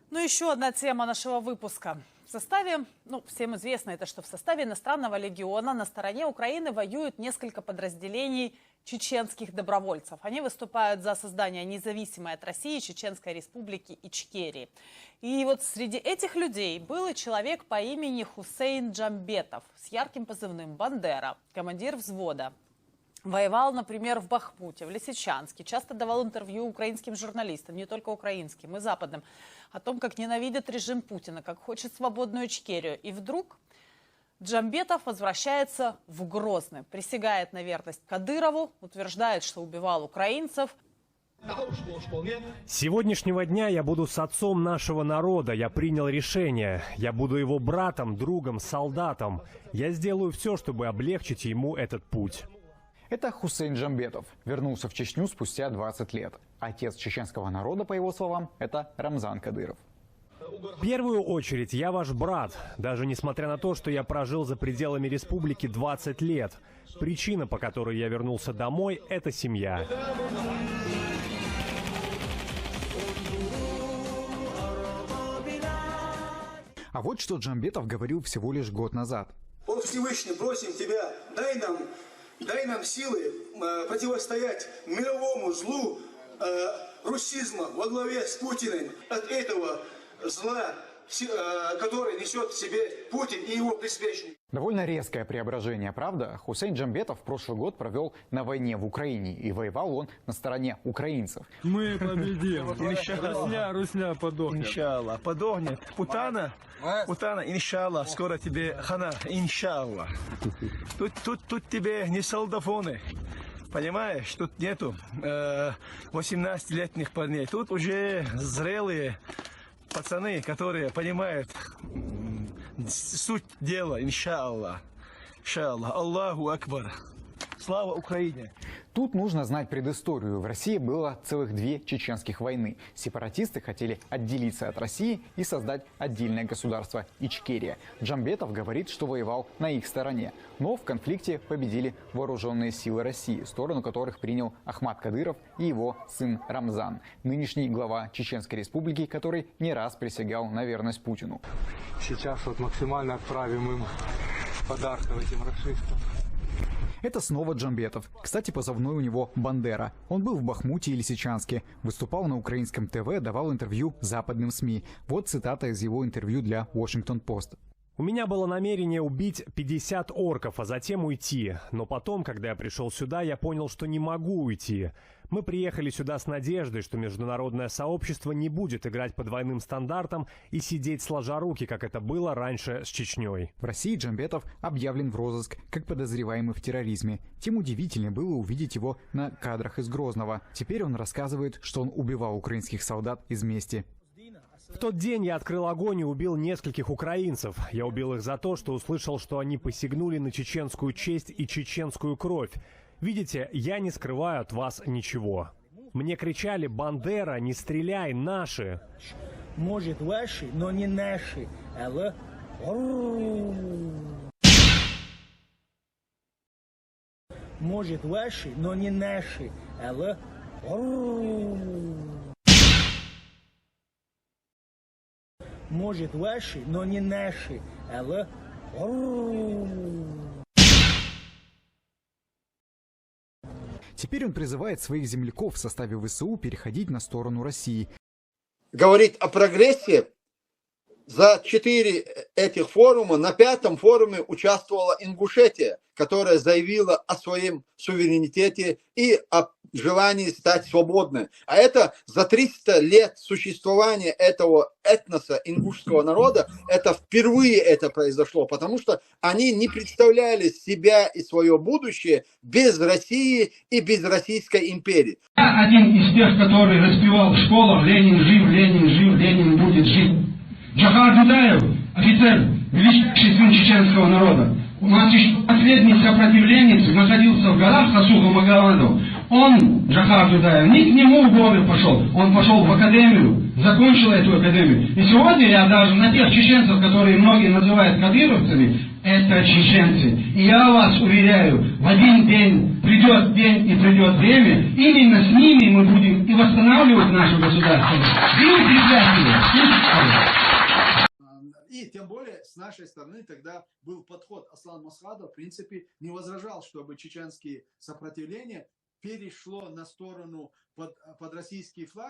Ну, еще одна тема нашего выпуска. В составе, всем известно это, что в составе иностранного легиона на стороне Украины воюют несколько подразделений чеченских добровольцев. Они выступают за создание независимой от России Чеченской Республики Ичкерии. И вот среди этих людей был и человек по имени Хусейн Джамбетов с ярким позывным «Бандера», командир взвода. Воевал, например, в Бахмуте, в Лисичанске, часто давал интервью украинским журналистам, не только украинским, и западным, о том, как ненавидит режим Путина, как хочет свободную Ичкерию. И вдруг Джамбетов возвращается в Грозный, присягает на верность Кадырову, утверждает, что убивал украинцев. С сегодняшнего дня я буду с отцом нашего народа. Я принял решение. Я буду его братом, другом, солдатом. Я сделаю все, чтобы облегчить ему этот путь. Это Хусейн Джамбетов. Вернулся в Чечню спустя 20 лет. Отец чеченского народа, по его словам, это Рамзан Кадыров. В первую очередь, я ваш брат. Даже несмотря на то, что я прожил за пределами республики 20 лет. Причина, по которой я вернулся домой, это семья. А вот что Джамбетов говорил всего лишь год назад. О Всевышний, просим тебя, дай нам силы противостоять мировому злу русизма во главе с Путиным. От этого зла, который несет в себе Путин и его приспешники. Довольно резкое преображение, правда? Хусейн Джамбетов прошлый год провел на войне в Украине. И воевал он на стороне украинцев. Мы победим. Русня подохнет. Иншаллах. Подохнет. Путана, иншаллах. Скоро тебе хана. Иншаллах. Тут тебе не солдафоны. Понимаешь? Тут нету 18-летних парней. Тут уже зрелые пацаны, которые понимают суть дела, иншаллах. Иншаллах. Аллаху Акбар. Слава Украине! Тут нужно знать предысторию. В России было целых 2 чеченских войны. Сепаратисты хотели отделиться от России и создать отдельное государство Ичкерия. Джамбетов говорит, что воевал на их стороне. Но в конфликте победили вооруженные силы России, сторону которых принял Ахмат Кадыров и его сын Рамзан, нынешний глава Чеченской Республики, который не раз присягал на верность Путину. Сейчас вот максимально отправим им подарков этим расистам. Это снова Джамбетов. Кстати, позывной у него «Бандера». Он был в Бахмуте и Лисичанске. Выступал на украинском ТВ, давал интервью западным СМИ. Вот цитата из его интервью для Washington Post. У меня было намерение убить 50 орков, а затем уйти. Но потом, когда я пришел сюда, я понял, что не могу уйти. Мы приехали сюда с надеждой, что международное сообщество не будет играть по двойным стандартам и сидеть сложа руки, как это было раньше с Чечней. В России Джамбетов объявлен в розыск как подозреваемый в терроризме. Тем удивительнее было увидеть его на кадрах из Грозного. Теперь он рассказывает, что он убивал украинских солдат из мести. В тот день я открыл огонь и убил нескольких украинцев. Я убил их за то, что услышал, что они посягнули на чеченскую честь и чеченскую кровь. Видите, я не скрываю от вас ничего. Мне кричали: «Бандера, не стреляй, наши!» Может, ваши, но не наши. Алло? Может, ваши, но не наши. Алло? Может, ваши, но не наши. Алло? Теперь он призывает своих земляков в составе ВСУ переходить на сторону России. Говорит о прогрессе. За 4 этих форума, на 5-м форуме участвовала Ингушетия, которая заявила о своем суверенитете и о желании стать свободной. А это за 300 лет существования этого этноса, ингушского народа, это впервые это произошло, потому что они не представляли себя и свое будущее без России и без Российской империи. Я один из тех, который распевал в школах: «Ленин жив, Ленин жив, Ленин будет жить». Джахар Дудаев, офицер, величайший сын чеченского народа. У нас еще последний сопротивленец находился в горах Хасуха Магаладов. Он, Джахар Дудаев, не к нему в горы пошел, он пошел в академию, закончил эту академию. И сегодня я даже на тех чеченцев, которые многие называют кадыровцами, это чеченцы. И я вас уверяю, в один день придет день и придет время, именно с ними мы будем и восстанавливать наше государство, и укреплять его. И тем более с нашей стороны тогда был подход. Аслан Масхадов в принципе не возражал, чтобы чеченские сопротивления перешло на сторону под российские флаги.